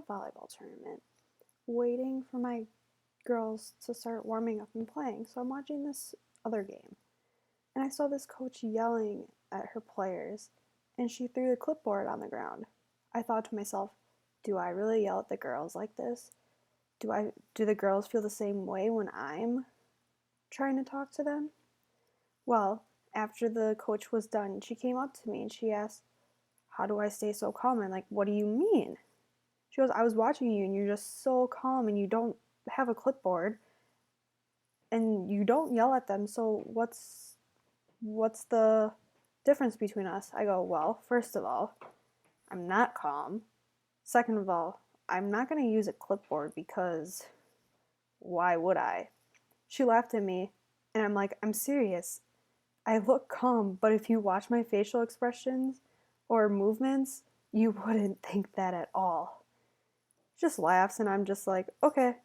volleyball tournament, waiting for my girls to start warming up and playing. So I'm watching this other game, and I saw this coach yelling at her players, and she threw the clipboard on the ground. I thought to myself, do I really yell at the girls like this? Do the girls feel the same way when I'm trying to talk to them? Well, after the coach was done, she came up to me and she asked, how do I stay so calm? And like, what do you mean? She goes, I was watching you and you're just so calm and you don't have a clipboard and you don't yell at them. So what's the difference between us? I go, well, first of all, I'm not calm. Second of all, I'm not going to use a clipboard because why would I? She laughed at me and I'm like, I'm serious. I look calm, but if you watch my facial expressions or movements, you wouldn't think that at all. She just laughs and I'm just like, okay,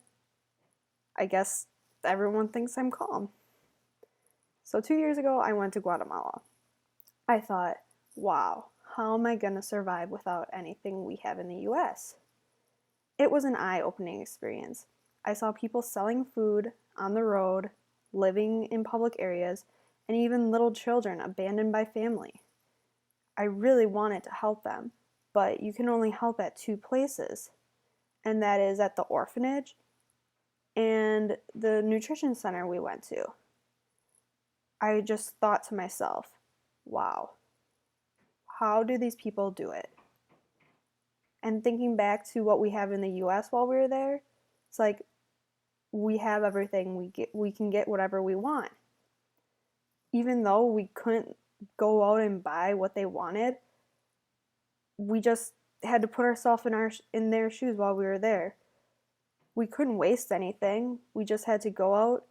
I guess everyone thinks I'm calm. So 2 years ago, I went to Guatemala. I thought, wow, how am I going to survive without anything we have in the US? It was an eye-opening experience. I saw people selling food on the road, living in public areas, and even little children abandoned by family. I really wanted to help them, but you can only help at two places, and that is at the orphanage and the nutrition center we went to. I just thought to myself, wow, how do these people do it? And thinking back to what we have in the US while we were there, it's like we have everything, we can get whatever we want. Even though we couldn't go out and buy what they wanted, we just had to put ourselves in their shoes while we were there. We couldn't waste anything. We just had to go out,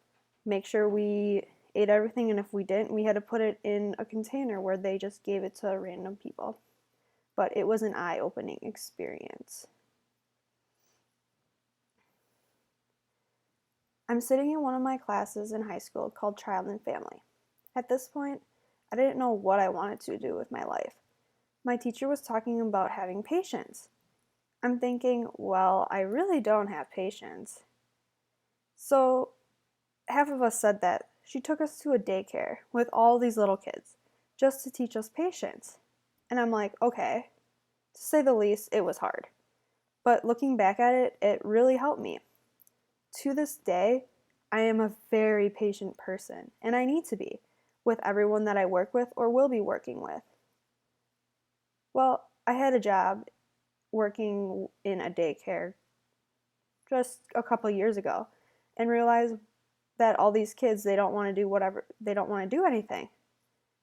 make sure we ate everything, and if we didn't, we had to put it in a container where they just gave it to random people. But it was an eye-opening experience. I'm sitting in one of my classes in high school called Child and Family. At this point, I didn't know what I wanted to do with my life. My teacher was talking about having patience. I'm thinking, well, I really don't have patience. So half of us said that she took us to a daycare with all these little kids just to teach us patience. And I'm like, okay, to say the least, it was hard. But looking back at it, it really helped me. To this day, I am a very patient person, and I need to be, with everyone that I work with or will be working with. Well, I had a job working in a daycare just a couple years ago and realized that all these kids, they don't want to do anything,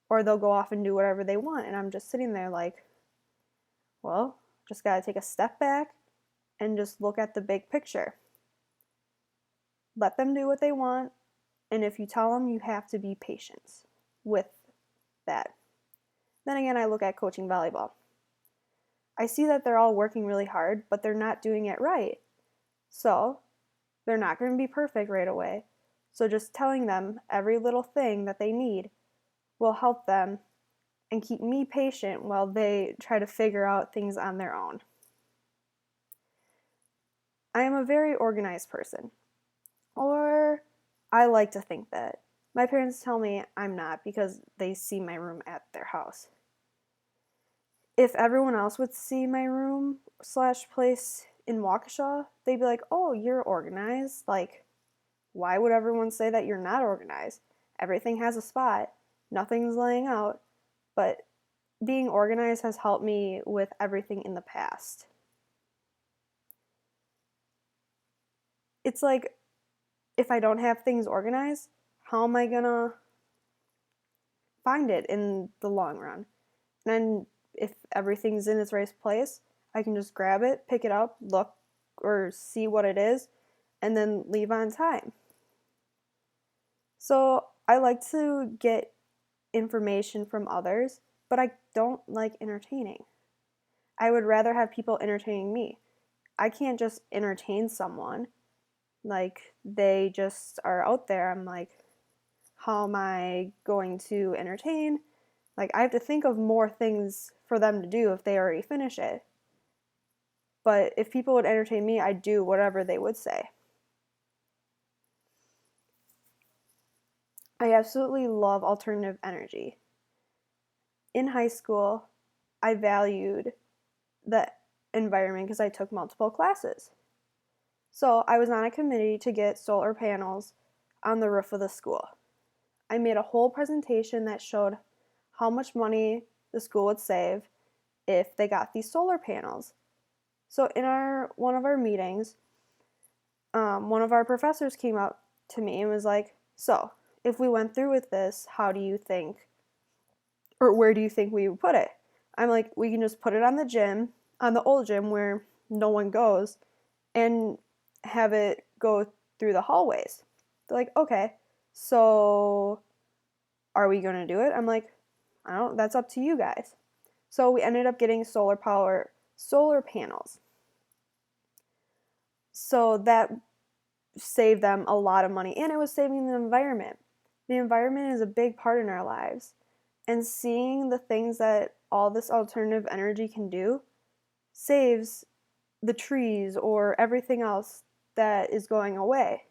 or they'll go off and do whatever they want, and I'm just sitting there like, well, just gotta take a step back and just look at the big picture. Let them do what they want, and if you tell them, you have to be patient with that. Then again, I look at coaching volleyball. I see that they're all working really hard, but they're not doing it right. So they're not going to be perfect right away. So just telling them every little thing that they need will help them and keep me patient while they try to figure out things on their own. I am a very organized person, or I like to think that. My parents tell me I'm not because they see my room at their house. If everyone else would see my room / place in Waukesha, they'd be like, oh, you're organized. Like, why would everyone say that you're not organized? Everything has a spot. Nothing's laying out. But being organized has helped me with everything in the past. It's like, if I don't have things organized, how am I gonna find it in the long run? And if everything's in its right place, I can just grab it, pick it up, look or see what it is, and then leave on time. So I like to get information from others, but I don't like entertaining. I would rather have people entertaining me. I can't just entertain someone like they just are out there. I'm like, how am I going to entertain? Like, I have to think of more things for them to do if they already finish it. But if people would entertain me, I'd do whatever they would say. I absolutely love alternative energy. In high school, I valued the environment because I took multiple classes. So I was on a committee to get solar panels on the roof of the school. I made a whole presentation that showed how much money the school would save if they got these solar panels. So in one of our meetings, one of our professors came up to me and was like, "So, if we went through with this, how do you think, or where do you think we would put it?" I'm like, "We can just put it on the gym, on the old gym where no one goes, and have it go through the hallways." They're like, "Okay, so are we going to do it?" I'm like, "I don't, that's up to you guys." So we ended up getting solar panels. So that saved them a lot of money, and it was saving the environment. The environment is a big part in our lives, and seeing the things that all this alternative energy can do saves the trees or everything else that is going away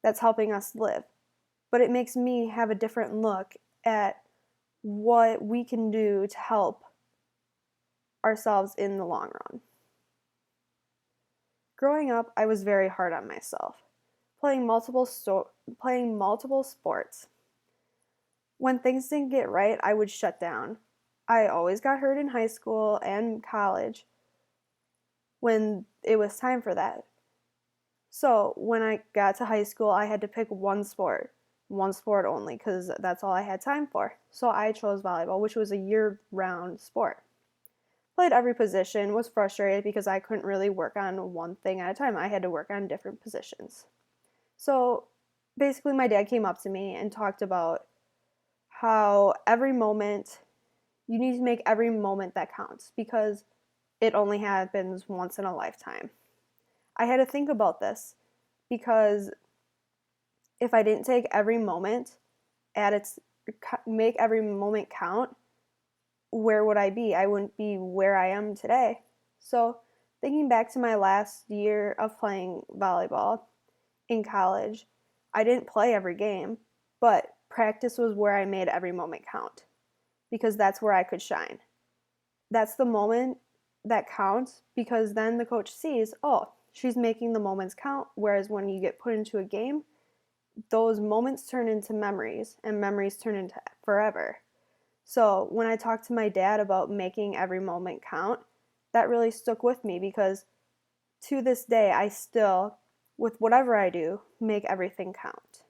that's helping us live. But it makes me have a different look at what we can do to help ourselves in the long run. Growing up, I was very hard on myself, playing multiple sports. When things didn't get right, I would shut down. I always got hurt in high school and college when it was time for that. So when I got to high school, I had to pick one sport only, because that's all I had time for. So I chose volleyball, which was a year-round sport. Played every position, was frustrated because I couldn't really work on one thing at a time. I had to work on different positions. So basically, my dad came up to me and talked about how you need to make every moment that counts, because it only happens once in a lifetime. I had to think about this, because if I didn't take every moment make every moment count, where would I be? I wouldn't be where I am today. So thinking back to my last year of playing volleyball in college, I didn't play every game, but practice was where I made every moment count, because that's where I could shine. That's the moment that counts, because then the coach sees, oh, she's making the moments count. Whereas when you get put into a game, those moments turn into memories, and memories turn into forever. So when I talked to my dad about making every moment count, that really stuck with me, because to this day, I still, with whatever I do, make everything count.